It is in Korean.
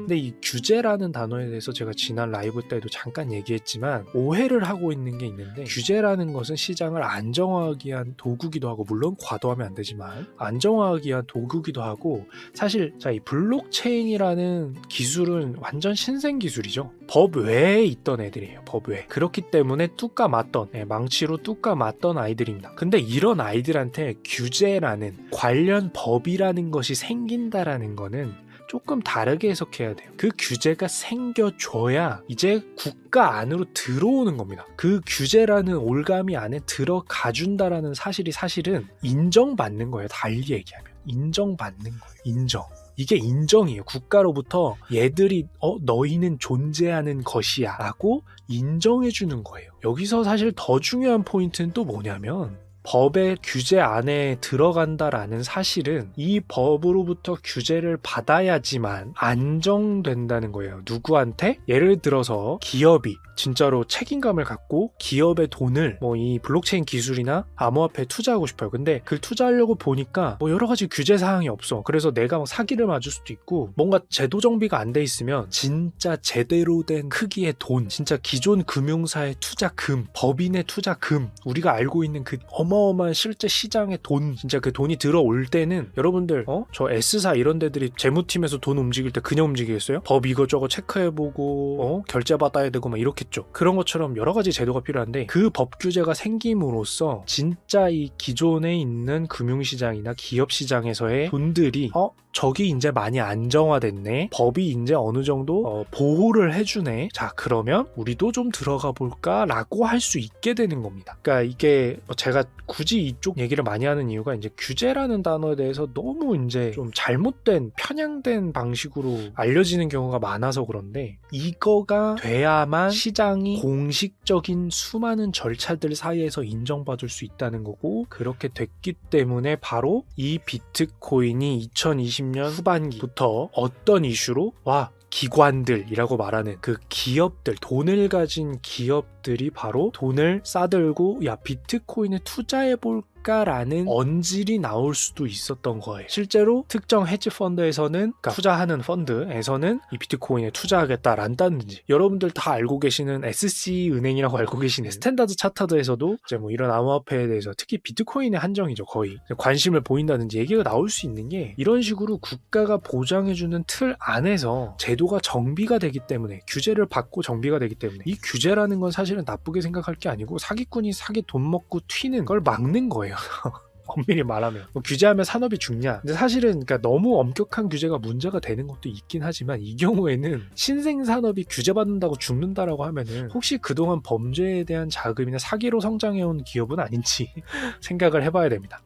근데 이 규제라는 단어에 대해서 제가 지난 라이브 때도 잠깐 얘기했지만 오해를 하고 있는 게 있는데, 규제라는 것은 시장을 안정화하기 위한 도구기도 하고, 물론 과도하면 안 되지만 안정화하기 위한 도구기도 하고, 사실 이 블록체인이라는 기술은 완전 신생 기술이죠. 법 외에 있던 애들이에요. 법 외. 그렇기 때문에 뚜까 맞던, 망치로 뚜까 맞던 아이들입니다. 근데 이런 아이들한테 규제라는 관련 법이라는 것이 생긴다라는 거는 조금 다르게 해석해야 돼요. 그 규제가 생겨줘야 이제 국가 안으로 들어오는 겁니다. 그 규제라는 올가미 안에 들어가 준다라는 사실이 사실은 인정받는 거예요. 달리 얘기하면 인정받는 거예요. 인정. 이게 인정이에요. 국가로부터 얘들이 너희는 존재하는 것이야 라고 인정해주는 거예요. 여기서 사실 더 중요한 포인트는 또 뭐냐면, 법의 규제 안에 들어간다라는 사실은 이 법으로부터 규제를 받아야지만 안정된다는 거예요. 누구한테? 예를 들어서 기업이 진짜로 책임감을 갖고 기업의 돈을 이 블록체인 기술이나 암호화폐에 투자하고 싶어요. 근데 그걸 투자하려고 보니까 여러 가지 규제 사항이 없어. 그래서 내가 사기를 맞을 수도 있고, 뭔가 제도 정비가 안 돼 있으면 진짜 제대로 된 크기의 돈, 진짜 기존 금융사의 투자금, 법인의 투자금, 우리가 알고 있는 그 어마어마한 실제 시장의 돈, 진짜 그 돈이 들어올 때는 여러분들 저 S사 이런 데들이 재무팀에서 돈 움직일 때 그냥 움직이겠어요? 법 이거저거 체크해보고 결제 받아야 되고 막 이렇게 그런 것처럼 여러 가지 제도가 필요한데, 그 법 규제가 생김으로써 진짜 이 기존에 있는 금융시장이나 기업시장에서의 돈들이 저기 이제 많이 안정화됐네, 법이 이제 어느 정도 보호를 해주네, 자 그러면 우리도 좀 들어가 볼까 라고 할 수 있게 되는 겁니다. 그러니까 이게 제가 굳이 이쪽 얘기를 많이 하는 이유가, 이제 규제라는 단어에 대해서 너무 이제 좀 잘못된 편향된 방식으로 알려지는 경우가 많아서 그런데, 이거가 돼야만 시장이 공식적인 수많은 절차들 사이에서 인정받을 수 있다는 거고, 그렇게 됐기 때문에 바로 이 비트코인이 2020년 후반기부터 어떤 이슈로 기관들이라고 말하는 그 기업들, 돈을 가진 기업들이 바로 돈을 싸들고 비트코인에 투자해볼까 라는 언질이 나올 수도 있었던 거예요. 실제로 특정 헤지 펀드에서는, 그러니까 투자하는 펀드에서는 이 비트코인에 투자하겠다란다든지, 여러분들 다 알고 계시는 SC은행이라고 알고 계시는 스탠다드 차터드에서도 이제 이런 암호화폐에 대해서, 특히 비트코인의 한정이죠, 거의 관심을 보인다든지 얘기가 나올 수 있는 게, 이런 식으로 국가가 보장해주는 틀 안에서 제도가 정비가 되기 때문에, 규제를 받고 정비가 되기 때문에, 이 규제라는 건 사실은 나쁘게 생각할 게 아니고 사기꾼이 사기 돈 먹고 튀는 걸 막는 거예요. 엄밀히 말하면 규제하면 산업이 죽냐, 근데 사실은 그러니까 너무 엄격한 규제가 문제가 되는 것도 있긴 하지만, 이 경우에는 신생산업이 규제받는다고 죽는다라고 하면은 혹시 그동안 범죄에 대한 자금이나 사기로 성장해온 기업은 아닌지 생각을 해봐야 됩니다.